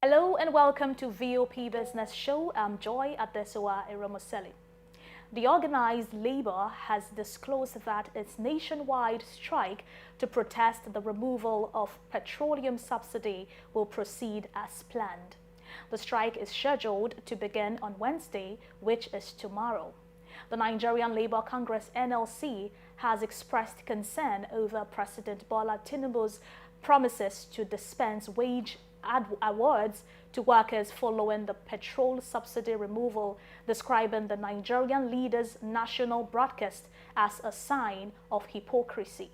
Hello and welcome to VOP Business Show. I'm Joy Adesowa Eromoseli. The organized labor has disclosed that its nationwide strike to protest the removal of petroleum subsidy will proceed as planned. The strike is scheduled to begin on Wednesday, which is tomorrow. The Nigerian Labour Congress (NLC) has expressed concern over President Bola Tinubu's promises to dispense wage awards to workers following the petrol subsidy removal, describing the Nigerian leader's national broadcast as a sign of hypocrisy.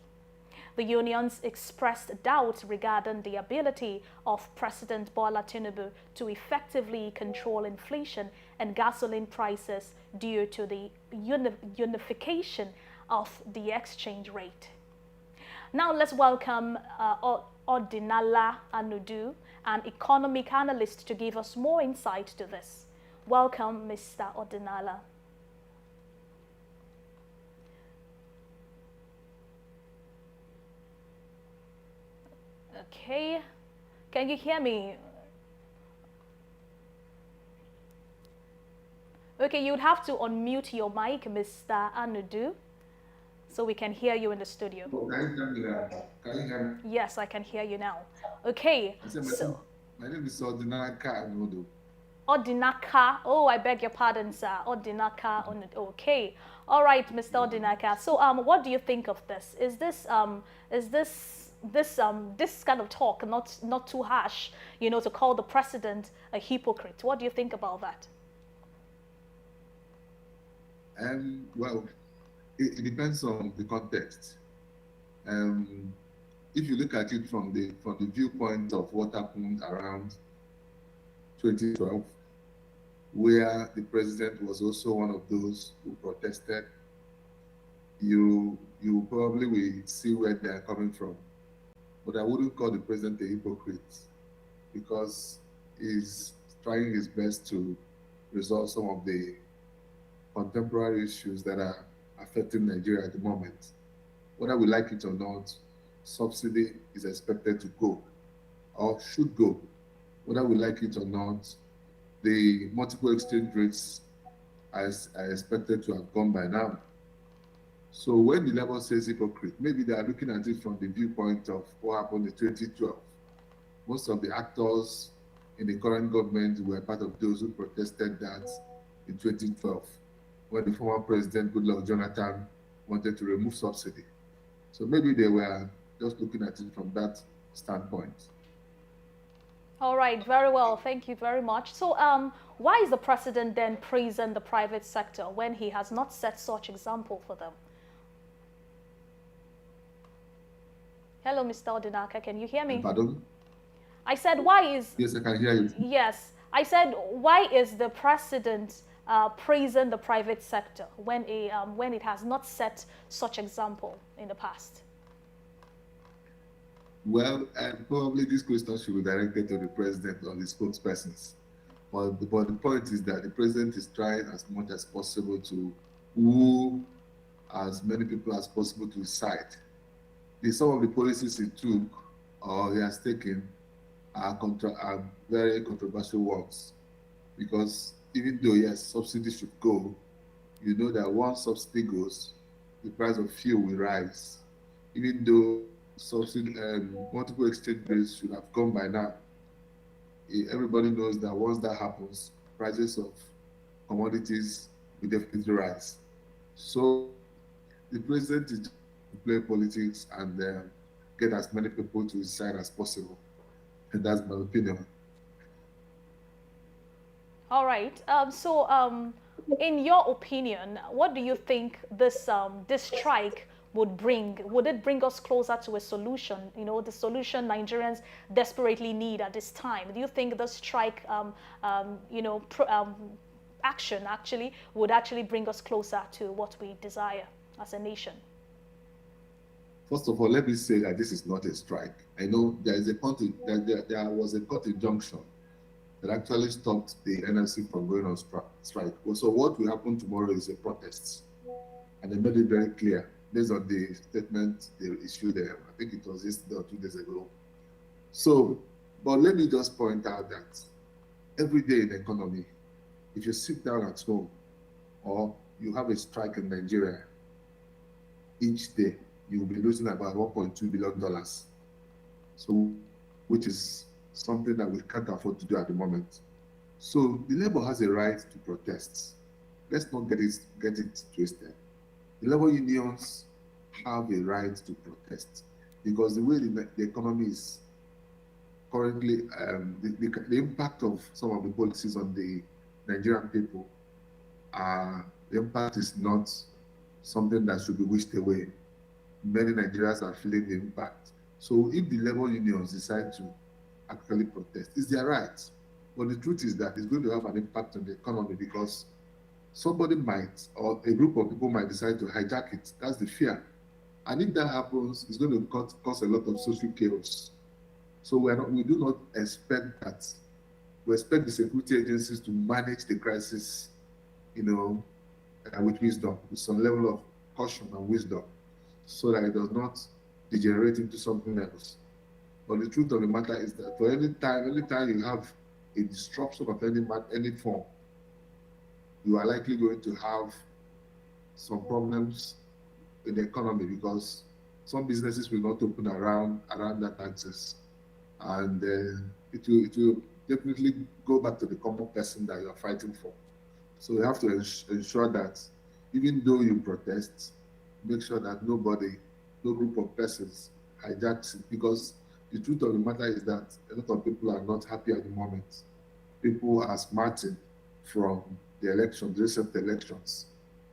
The unions expressed doubt regarding the ability of President Bola Tinubu to effectively control inflation and gasoline prices due to the unification of the exchange rate. Now let's welcome Odinala Anudu, an economic analyst, to give us more insight to this. Welcome, Mr. Odinala. Okay, can you hear me? Okay, you'd have to unmute your mic, Mr. Anudu, so we can hear you in the studio. Oh, can you hear me now? Can you hear me? Yes, I can hear you now. Okay, I said, so my name is Odinaka Anodo. Odinaka. Oh, I beg your pardon, sir. Odinaka. Okay. All right, Mr. Odinaka. So, what do you think of this? Is this kind of talk not too harsh? To call the president a hypocrite. What do you think about that? Well, it depends on the context. If you look at it from the viewpoint of what happened around 2012, where the president was also one of those who protested, you probably will see where they are coming from. But I wouldn't call the president a hypocrite because he's trying his best to resolve some of the contemporary issues that are affecting Nigeria at the moment. Whether we like it or not, subsidy is expected to go or should go. Whether we like it or not, the multiple exchange rates are expected to have gone by now. So when the Labour says hypocrite, maybe they are looking at it from the viewpoint of what happened in 2012. Most of the actors in the current government were part of those who protested that in 2012, when the former president, Goodluck Jonathan, wanted to remove subsidy. So maybe they were just looking at it from that standpoint. All right, very well. Thank you very much. So, why is the president then praising the private sector when he has not set such example for them? Hello, Mr. Odinaka, can you hear me? Pardon? I said, why is... Yes, I can hear you. Yes, I said, why is the president praising the private sector when it has not set such example in the past? Well, probably this question should be directed to the president or the spokespersons. But the point is that the president is trying as much as possible to woo as many people as possible to his side. Some of the policies he took or he has taken are very controversial ones, because even though, yes, subsidy should go, you know that once subsidy goes, the price of fuel will rise. Even though subsidy multiple exchange rates should have gone by now, everybody knows that once that happens, prices of commodities will definitely rise. So the president is to play politics and get as many people to his side as possible. And that's my opinion. All right. In your opinion, what do you think this strike would bring? Would it bring us closer to a solution? The solution Nigerians desperately need at this time. Do you think the strike, action actually would actually bring us closer to what we desire as a nation? First of all, let me say that this is not a strike. I know there is there was a court injunction that actually stopped the NLC from going on strike. So what will happen tomorrow is a protest. And they made it very clear based on the statement they issued there. I think it was yesterday or 2 days ago. So But let me just point out that every day in the economy, if you sit down at home or you have a strike in Nigeria, each day you will be losing about $1.2 billion. So, which is something that we can't afford to do at the moment. So the labor has a right to protest. Let's not get it twisted. The labor unions have a right to protest because the way the economy is currently, the impact of some of the policies on the Nigerian people, the impact is not something that should be wished away. Many Nigerians are feeling the impact. So if the labor unions decide to actually protest, it's their right. But the truth is that it's going to have an impact on the economy because somebody might, or a group of people might decide to hijack it. That's the fear. And if that happens, it's going to cause a lot of social chaos. So we do not expect that. We expect the security agencies to manage the crisis, with wisdom, with some level of caution and wisdom, so that it does not degenerate into something else. But the truth of the matter is that for any time you have a disruption of any form, you are likely going to have some problems in the economy because some businesses will not open around that access, and it will definitely go back to the common person that you are fighting for. So you have to ensure that even though you protest, make sure that no group of persons hijacks it, because the truth of the matter is that a lot of people are not happy at the moment. People are smarting from the recent elections.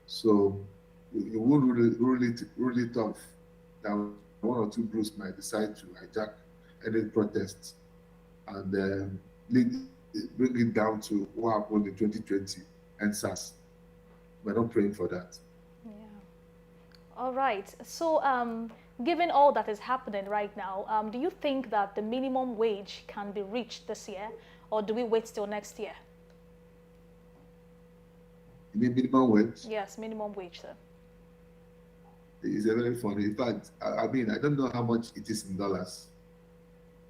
So you won't rule it off that one or two groups might decide to hijack any protests and bring it down to what happened in 2020 and SARS. We're not praying for that. Yeah. All right. So, given all that is happening right now, do you think that the minimum wage can be reached this year, or do we wait till next year? You mean minimum wage? Yes, minimum wage, sir. It's a very funny. In fact, I don't know how much it is in dollars.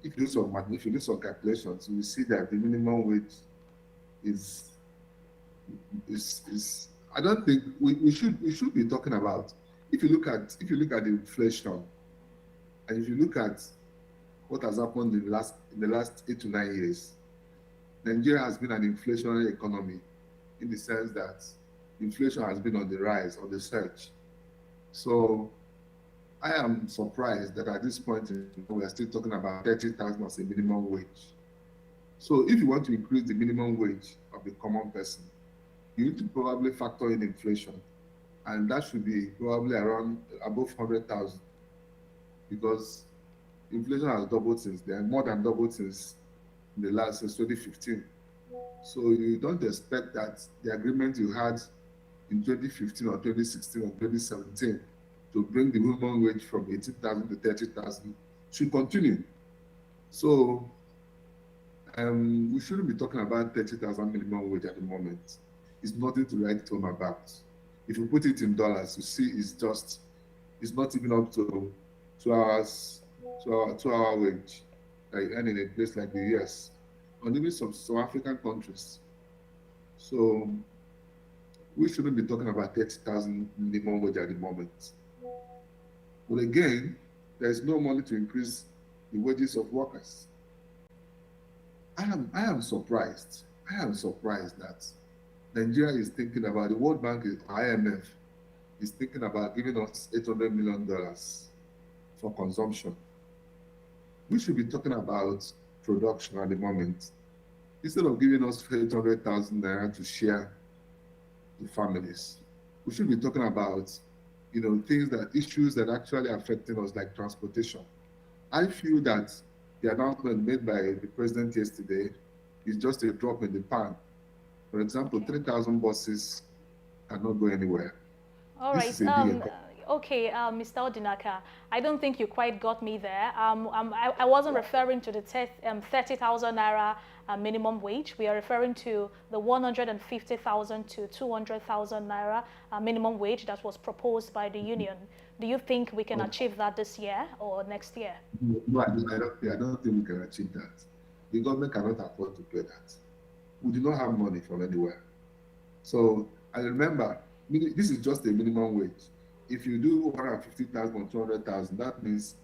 If you do some calculations, you will see that the minimum wage is I don't think we should be talking about. If you look at the inflation, and if you look at what has happened in the last 8 to 9 years, Nigeria has been an inflationary economy in the sense that inflation has been on the rise, on the surge. So I am surprised that at this point we are still talking about 30,000 as a minimum wage. So if you want to increase the minimum wage of the common person, you need to probably factor in inflation, and that should be probably around above 100,000, because inflation has doubled since then, more than doubled since 2015. So you don't expect that the agreement you had in 2015 or 2016 or 2017 to bring the minimum wage from 18,000 to 30,000 should continue. So we shouldn't be talking about 30,000 minimum wage at the moment. It's nothing to write home about. If you put it in dollars, you see it's not even up to 2 hour wage that you earn in a place like the US, or even some African countries. So we shouldn't be talking about 30,000 minimum wage at the moment. But again, there is no money to increase the wages of workers. I am surprised. I am surprised that Nigeria is thinking about, the World Bank, IMF, is thinking about giving us $800 million for consumption. We should be talking about production at the moment. Instead of giving us 800,000 naira to share to families, we should be talking about, issues that are actually affecting us, like transportation. I feel that the announcement made by the president yesterday is just a drop in the pan. For example, 3,000 buses cannot go anywhere. All right. Okay, Mr. Odinaka, I don't think you quite got me there. I wasn't referring to the 30,000 naira minimum wage. We are referring to the 150,000 to 200,000 naira minimum wage that was proposed by the union. Do you think we can achieve that this year or next year? No, I don't think we can achieve that. The government cannot afford to pay that. We do not have money from anywhere. So, and remember, this is just a minimum wage. If you do 150,000 or 200,000, that means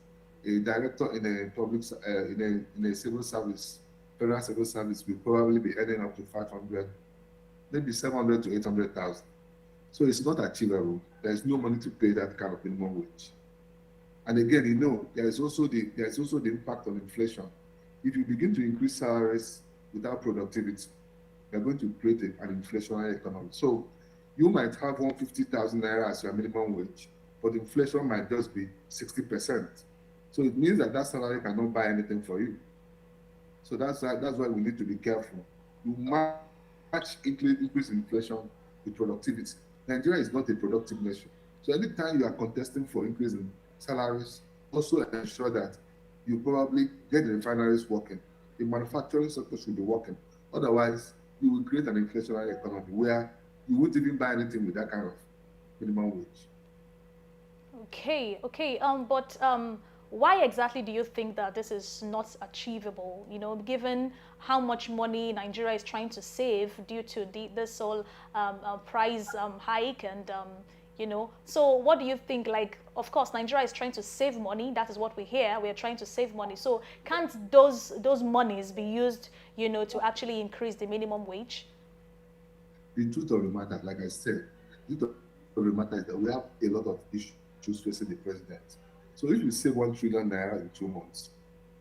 a director in a public, in a civil service, federal civil service, will probably be earning up to 500, maybe 700 to 800,000. So it's not achievable. There's no money to pay that kind of minimum wage. And again, there is also the impact on inflation. If you begin to increase salaries without productivity, you're going to create an inflationary economy. So you might have 150,000 naira as your minimum wage, but inflation might just be 60%. So it means that salary cannot buy anything for you. So that's why we need to be careful. You match increase inflation with productivity. Nigeria is not a productive nation. So anytime you are contesting for increase in salaries, also ensure that you probably get the refineries working. The manufacturing sector should be working. Otherwise, you will create an inflationary economy where you won't even buy anything with that kind of minimum wage. Okay. But why exactly do you think that this is not achievable? Given how much money Nigeria is trying to save due to this whole price hike, and so what do you think? Like, of course, Nigeria is trying to save money. That is what we hear. We are trying to save money. So can't those monies be used, to actually increase the minimum wage? The truth of the matter, like I said, the truth of the matter is that we have a lot of issues facing the president. So if you save 1 trillion naira in 2 months,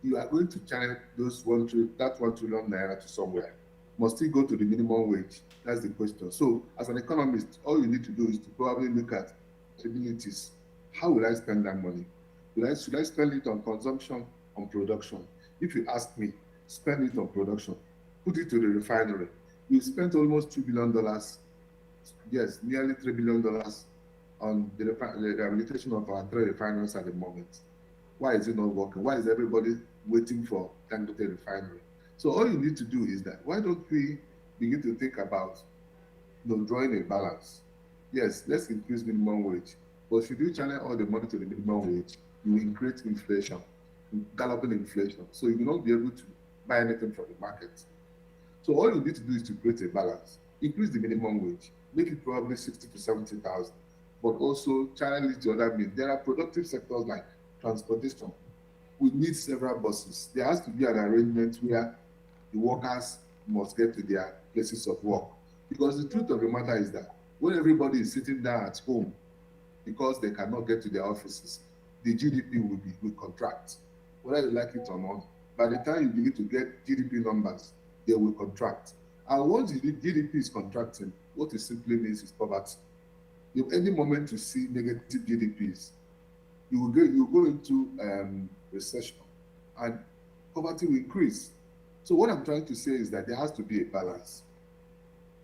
you are going to channel that 1 trillion naira to somewhere. Must it go to the minimum wage? That's the question. So as an economist, all you need to do is to probably look at possibilities. How will I spend that money? Should I spend it on consumption, on production? If you ask me, spend it on production. Put it to the refinery. We spent almost $2 billion, yes, nearly $3 billion on the rehabilitation of our 3 refineries at the moment. Why is it not working? Why is everybody waiting for Dangote refinery? So all you need to do is that, why don't we begin to think about drawing a balance? Yes, let's increase minimum wage, but should you channel all the money to the minimum wage, you will increase inflation, galloping inflation. So you will not be able to buy anything from the market. So all you need to do is to create a balance. Increase the minimum wage, make it probably 60 to 70,000, but also channel it to other means. There are productive sectors like transportation. We need several buses. There has to be an arrangement where the workers must get to their places of work. Because the truth of the matter is that when everybody is sitting down at home because they cannot get to their offices, the GDP will contract, whether you like it or not. By the time you begin to get GDP numbers, they will contract. And once the GDP is contracting, what it simply means is poverty. If any moment you see negative GDPs, you will go into recession, and poverty will increase. So what I'm trying to say is that there has to be a balance.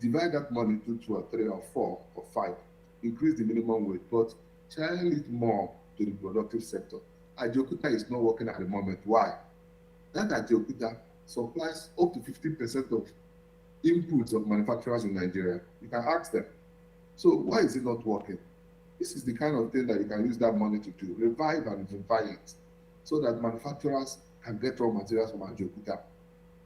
Divide that money into 2 or 3 or 4 or 5, increase the minimum wage, but channel it more to the productive sector. Ajaokuta is not working at the moment. Why? That Ajaokuta supplies up to 50% of inputs of manufacturers in Nigeria. You can ask them. So why is it not working? This is the kind of thing that you can use that money to do. Revive and vivify it so that manufacturers can get raw materials from Ajaokuta.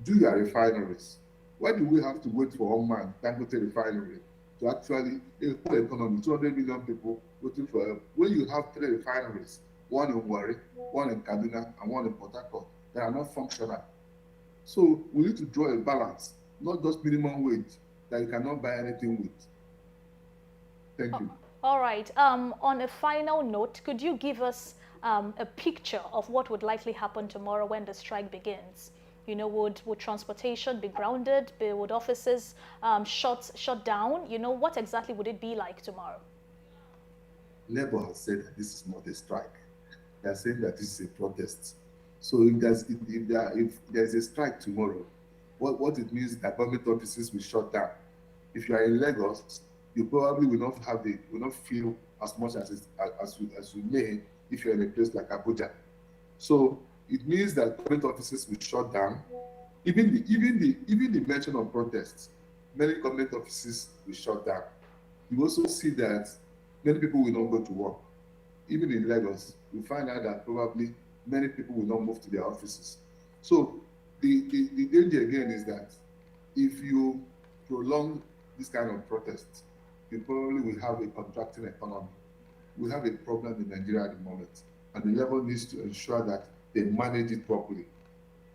Do your refineries. Why do we have to wait for one man, Dangote refinery, to actually, a whole economy, 200 million people waiting for help? When you have 3 refineries, one in Warri, one in Kaduna, and one in Port Harcourt, that are not functional. So we need to draw a balance, not just minimum wage that you cannot buy anything with. Thank you. All right. On a final note, could you give us a picture of what would likely happen tomorrow when the strike begins? Would transportation be grounded? Would offices shut down? What exactly would it be like tomorrow? Labour has said that this is not a strike. They are saying that this is a protest. So if there's a strike tomorrow, what it means is that government offices will shut down. If you are in Lagos, you probably will not feel as much as you may if you're in a place like Abuja. So it means that government offices will shut down. Even the mention of protests, many government offices will shut down. You also see that many people will not go to work. Even in Lagos, you find out that probably many people will not move to their offices. So the danger again is that if you prolong this kind of protest, you probably will have a contracting economy. We have a problem in Nigeria at the moment, and the level needs to ensure that they manage it properly.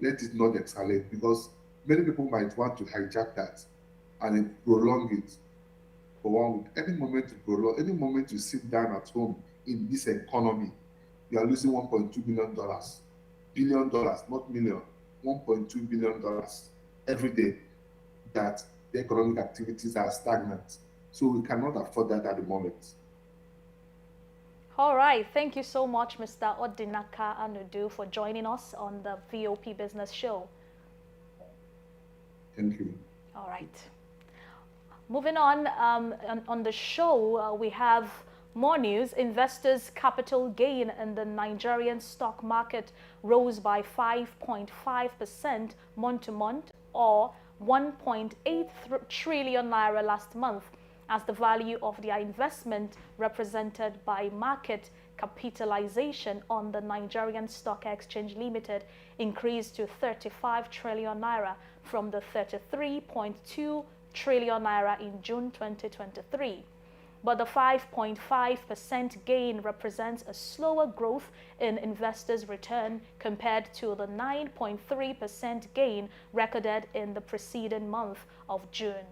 Let it not escalate, because many people might want to hijack that and prolong it for 1 week. Any moment to prolong, any moment to sit down at home in this economy, you are losing $1.2 billion, not million, $1.2 billion every day, that the economic activities are stagnant. So we cannot afford that at the moment. All right. Thank you so much, Mr. Odinaka Anudu, for joining us on the VOP Business Show. Thank you. All right. Moving on the show, we have more news. Investors' capital gain in the Nigerian stock market rose by 5.5% month to month, or 1.8 trillion naira last month, as the value of their investment represented by market capitalization on the Nigerian Stock Exchange Limited increased to 35 trillion naira from the 33.2 trillion naira in June 2023. But the 5.5% gain represents a slower growth in investors' return compared to the 9.3% gain recorded in the preceding month of June.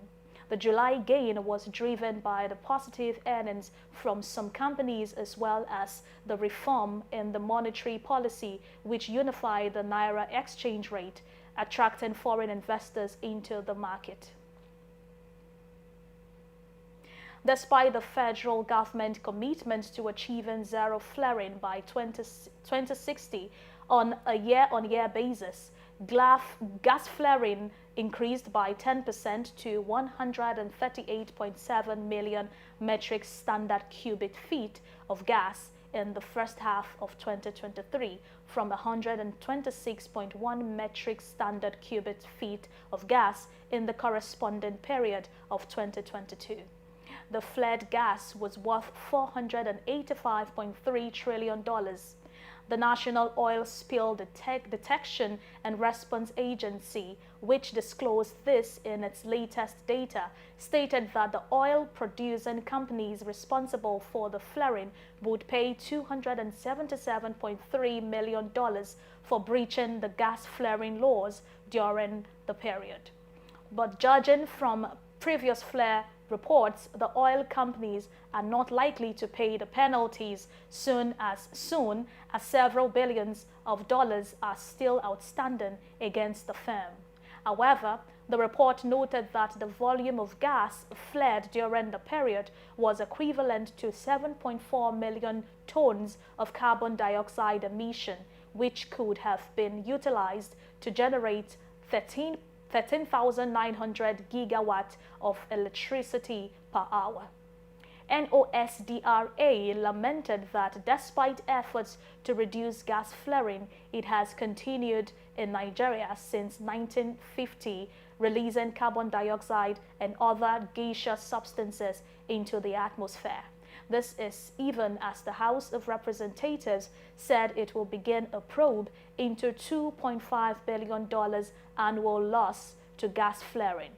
The July gain was driven by the positive earnings from some companies, as well as the reform in the monetary policy, which unified the naira exchange rate, attracting foreign investors into the market. Despite the federal government commitment to achieving zero flaring by 2060 on a year-on-year basis, gas flaring increased by 10% to 138.7 million metric standard cubic feet of gas in the first half of 2023 from 126.1 metric standard cubic feet of gas in the corresponding period of 2022. The flared gas was worth $485.3 trillion. The National Oil Spill Detection and Response Agency, which disclosed this in its latest data, stated that the oil-producing companies responsible for the flaring would pay $277.3 million for breaching the gas flaring laws during the period. But judging from previous flare reports, the oil companies are not likely to pay the penalties soon as several billions of dollars are still outstanding against the firm. However, the report noted that the volume of gas flared during the period was equivalent to 7.4 million tons of carbon dioxide emission, which could have been utilized to generate 13,900 gigawatts of electricity per hour. NOSDRA lamented that despite efforts to reduce gas flaring, it has continued in Nigeria since 1950, releasing carbon dioxide and other gaseous substances into the atmosphere. This is even as the House of Representatives said it will begin a probe into $2.5 billion annual loss to gas flaring.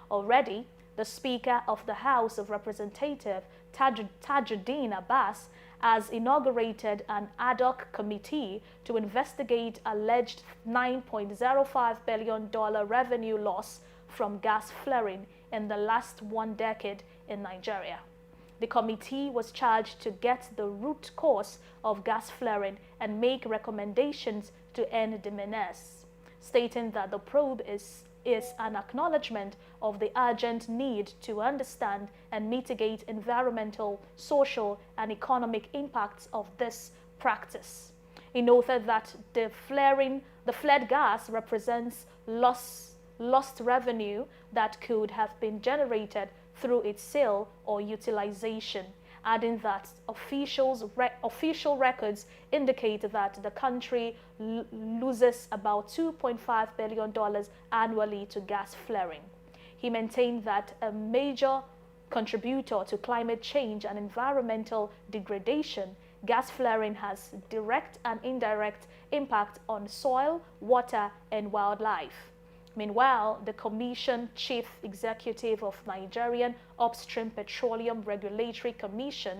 Already, the Speaker of the House of Representatives, Tajuddin Abbas, has inaugurated an ad hoc committee to investigate alleged $9.05 billion revenue loss from gas flaring in the last 1 decade in Nigeria. The committee was charged to get the root cause of gas flaring and make recommendations to end the menace, stating that the probe is an acknowledgement of the urgent need to understand and mitigate environmental, social, and economic impacts of this practice. He noted that the flared gas represents lost revenue that could have been generated through its sale or utilization, adding that official records indicate that the country loses about $2.5 billion annually to gas flaring. He maintained that a major contributor to climate change and environmental degradation gas flaring has direct and indirect impact on soil, water, and wildlife. Meanwhile, the Commission Chief Executive of Nigerian Upstream Petroleum Regulatory Commission,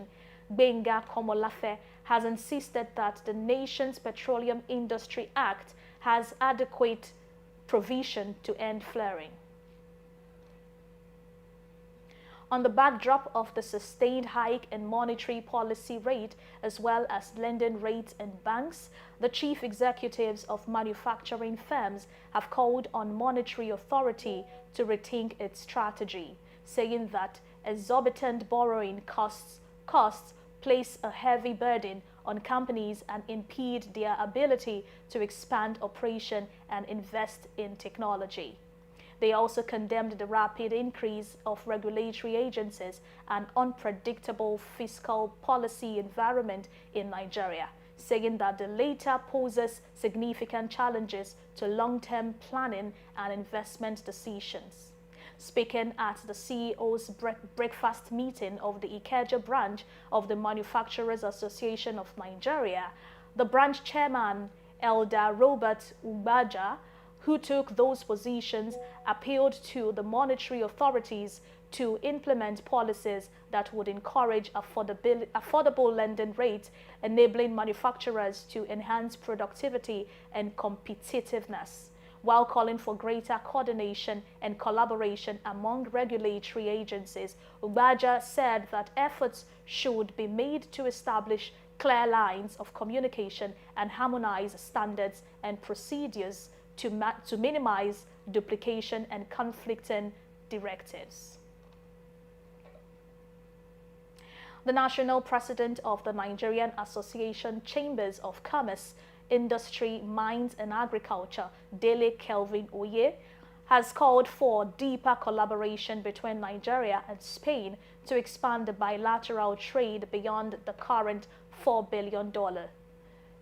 Gbenga Komolafe, has insisted that the nation's Petroleum Industry Act has adequate provision to end flaring. On the backdrop of the sustained hike in monetary policy rate as well as lending rates in banks, the chief executives of manufacturing firms have called on monetary authority to rethink its strategy, saying that exorbitant borrowing costs place a heavy burden on companies and impede their ability to expand operation and invest in technology. They also condemned the rapid increase of regulatory agencies and unpredictable fiscal policy environment in Nigeria, saying that the latter poses significant challenges to long-term planning and investment decisions. Speaking at the CEO's breakfast meeting of the Ikeja branch of the Manufacturers Association of Nigeria, the branch chairman, Elder Robert Ugbaja, who took those positions, appealed to the monetary authorities to implement policies that would encourage affordable lending rates, enabling manufacturers to enhance productivity and competitiveness, while calling for greater coordination and collaboration among regulatory agencies. Ugbaja said that efforts should be made to establish clear lines of communication and harmonize standards and procedures to minimize duplication and conflicting directives. The national president of the Nigerian Association Chambers of Commerce, Industry, Mines and Agriculture, Dele Kelvin Oye, has called for deeper collaboration between Nigeria and Spain to expand the bilateral trade beyond the current $4 billion.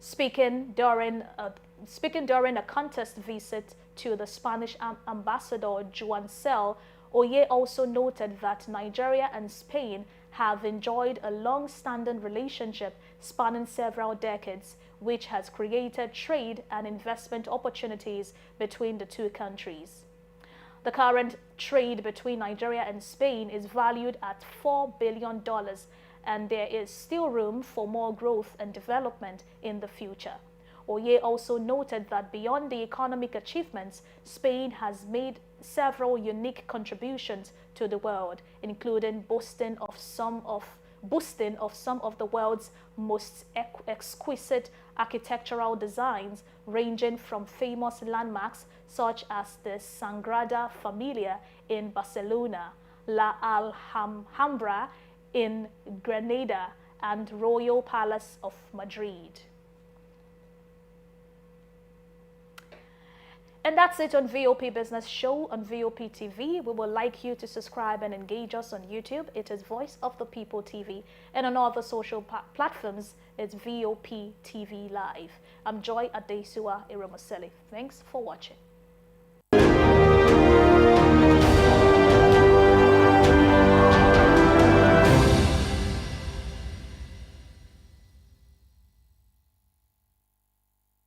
Speaking during a contest visit to the Spanish ambassador Juan Cel, Oye also noted that Nigeria and Spain have enjoyed a long-standing relationship spanning several decades, which has created trade and investment opportunities between the two countries. The current trade between Nigeria and Spain is valued at $4 billion, and there is still room for more growth and development in the future. Oye also noted that beyond the economic achievements, Spain has made several unique contributions to the world, including boasting of some of the world's most exquisite architectural designs, ranging from famous landmarks such as the Sagrada Familia in Barcelona, La Alhambra in Granada, and Royal Palace of Madrid. And that's it on VOP Business Show on VOP TV. We would like you to subscribe and engage us on YouTube. It is Voice of the People TV. And on other social platforms, it's VOP TV Live. I'm Joy Adesua Iromoseli. Thanks for watching.